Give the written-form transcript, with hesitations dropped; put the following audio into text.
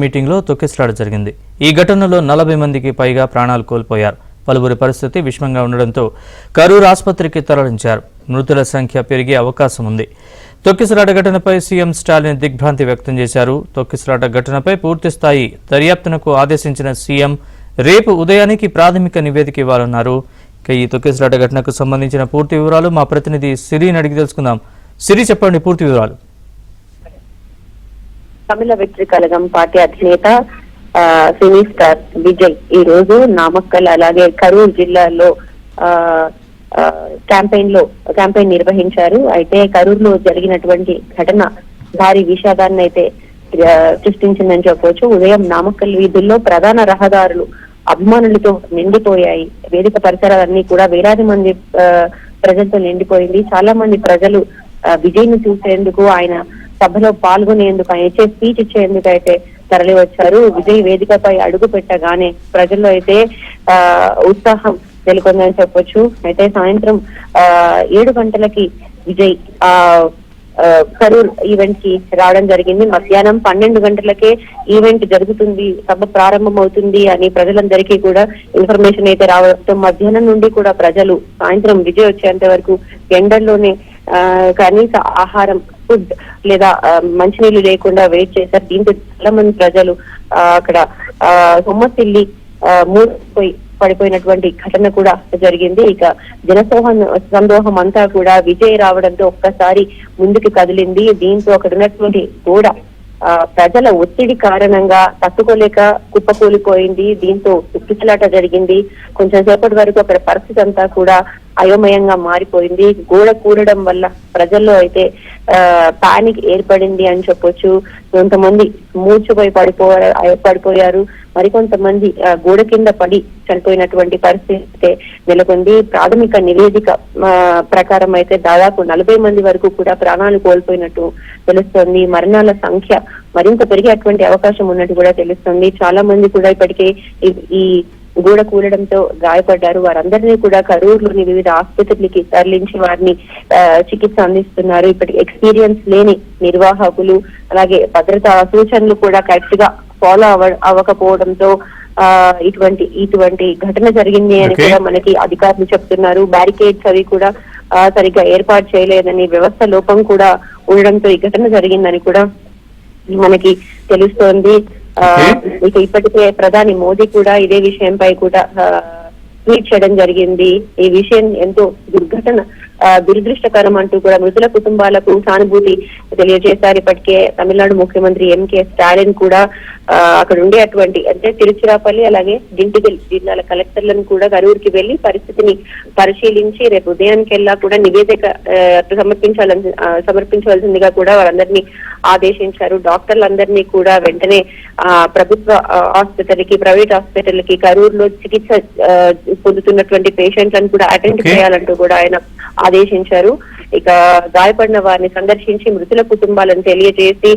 మీటింగ్లో తొక్కిసలాట జరిగింది. ఈ ఘటనలో 40 మందికి పైగా ప్రాణాలు కోల్పోయారు. పలువురి పరిస్థితి విషమంగా ఉండడంతో కరూరు ఆసుపత్రికి తరలించారు. మృతుల సంఖ్య పెరిగే అవకాశం ఉంది. తొక్కిసలాట ఘటనపై సీఎం స్టాలిన్ దిగ్భ్రాంతి వ్యక్తం చేశారు. తొక్కిసలాట ఘటనపై పూర్తిస్థాయి దర్యాప్తునకు ఆదేశించిన సీఎం రేపు ఉదయానికి ప్రాథమిక నివేదిక ఇవ్వాలన్నారు. ఈ తొక్కిసలాట ఘటనకు సంబంధించిన పూర్తి వివరాలు మా ప్రతినిధి సిరిని అడిగి తెలుసుకుందాం. సిరి, చెప్పండి పూర్తి వివరాలు. తమిళ వ్యక్తి కళగం పార్టీ అధినేత సినీ స్టార్ విజయ్ ఈ రోజు నామక్కల్ అలాగే కరూరు జిల్లాలో క్యాంపెయిన్ నిర్వహించారు. అయితే కరూరులో జరిగినటువంటి ఘటన భారీ విషాదాన్ని అయితే సృష్టించిందని చెప్పవచ్చు. ఉదయం నామక్కల్ వీధుల్లో ప్రధాన రహదారులు అభిమానులతో నిండిపోయాయి. వేదిక పరిసరాలన్నీ కూడా వేలాది మంది ప్రజలతో నిండిపోయింది. చాలా మంది ప్రజలు విజయ్ ను చూసేందుకు, ఆయన సభలో పాల్గొనేందుకు, ఆయన ఇచ్చే స్పీచ్ ఇచ్చేందుకు అయితే తరలి వచ్చారు. విజయ్ వేదికపై అడుగు పెట్టగానే ప్రజల్లో అయితే ఉత్సాహం నెలకొందని చెప్పొచ్చు. అయితే సాయంత్రం 7 గంటలకి విజయ్ కరూర్ ఈవెంట్ కి రావడం జరిగింది. మధ్యాహ్నం 12 గంటలకే ఈవెంట్ జరుగుతుంది, సభ ప్రారంభం అవుతుంది అని ప్రజలందరికీ కూడా ఇన్ఫర్మేషన్ అయితే రావడంతో మధ్యాహ్నం నుండి కూడా ప్రజలు సాయంత్రం విజయ్ వచ్చేంత వరకు ఎండల్లోనే కనీస ఆహారం, ఫుడ్ లేదా మంచినీళ్లు లేకుండా వెయిట్ చేశారు. దీంతో చాలా మంది ప్రజలు అక్కడ సొమ్మసిల్లి పడిపోయినటువంటి ఘటన కూడా జరిగింది. ఇక సందోహం అంతా కూడా విజయ్ రావడంతో ఒక్కసారి ముందుకు కదిలింది. దీంతో అక్కడ ఉన్నటువంటి గోడ ప్రజల ఒత్తిడి కారణంగా తట్టుకోలేక కుప్పకూలిపోయింది. దీంతో తొక్కిసలాట జరిగింది. కొంచెం సేపటి వరకు అక్కడ పరిస్థితి అంతా కూడా అయోమయంగా మారిపోయింది. గోడ కూడడం వల్ల ప్రజల్లో అయితే పానిక్ ఏర్పడింది అని చెప్పొచ్చు. కొంతమంది మూర్ఛపోయి పడిపోయారు. మరికొంతమంది గోడ కింద పడి చనిపోయినటువంటి పరిస్థితి నెలకొంది. ప్రాథమిక నివేదిక ప్రకారం అయితే దాదాపు 40 మంది వరకు కూడా ప్రాణాలు కోల్పోయినట్టు తెలుస్తోంది. మరణాల సంఖ్య మరింత పెరిగేటువంటి అవకాశం ఉన్నట్టు కూడా తెలుస్తుంది. చాలా మంది కూడా ఇప్పటికే ఈ గోడ కూలడంతో గాయపడ్డారు. వారందరినీ కూడా కరూరులోని వివిధ ఆసుపత్రులకి తరలించి వారిని చికిత్స అందిస్తున్నారు. ఇప్పటికి ఎక్స్పీరియన్స్ లేని నిర్వాహకులు అలాగే భద్రతా సూచనలు కూడా కరెక్ట్ గా ఫాలో అవ్వకపోవడంతో ఇటువంటి ఘటన జరిగింది అని కూడా మనకి అధికారులు చెప్తున్నారు. బ్యారికేడ్స్ అవి కూడా సరిగ్గా ఏర్పాటు చేయలేదని, వ్యవస్థ లోపం కూడా ఉండడంతో ఈ ఘటన జరిగిందని కూడా మనకి తెలుస్తోంది. ఇక ఇప్పటికే ప్రధాని మోదీ కూడా ఇదే విషయంపై కూడా ట్వీట్ చేయడం జరిగింది. ఈ విషయం ఎంతో దురదృష్టకరం అంటూ కూడా మృతుల కుటుంబాలకు సానుభూతి తెలియజేశారు. ఇప్పటికే తమిళనాడు ముఖ్యమంత్రి ఎంకే స్టాలిన్ కూడా అక్కడ ఉండేటువంటి అంటే తిరుచిరాపల్లి అలాగే దిండిగల్ జిల్లాల కలెక్టర్లను కూడా కరూరుకి వెళ్లి పరిస్థితిని పరిశీలించి రేపు ఉదయానికెల్లా కూడా నివేదిక సమర్పించవలసిందిగా కూడా వారందరినీ ఆదేశించారు. డాక్టర్లందరినీ కూడా వెంటనే ప్రభుత్వ హాస్పిటల్కి, ప్రైవేట్ హాస్పిటల్కి కరూరులో చికిత్స పొందుతున్నటువంటి పేషెంట్లను కూడా అటెండ్ చేయాలంటూ కూడా ఆయన ఆదేశించారు. ఇక గాయపడిన వారిని సందర్శించి మృతుల కుటుంబాలను తెలియజేసి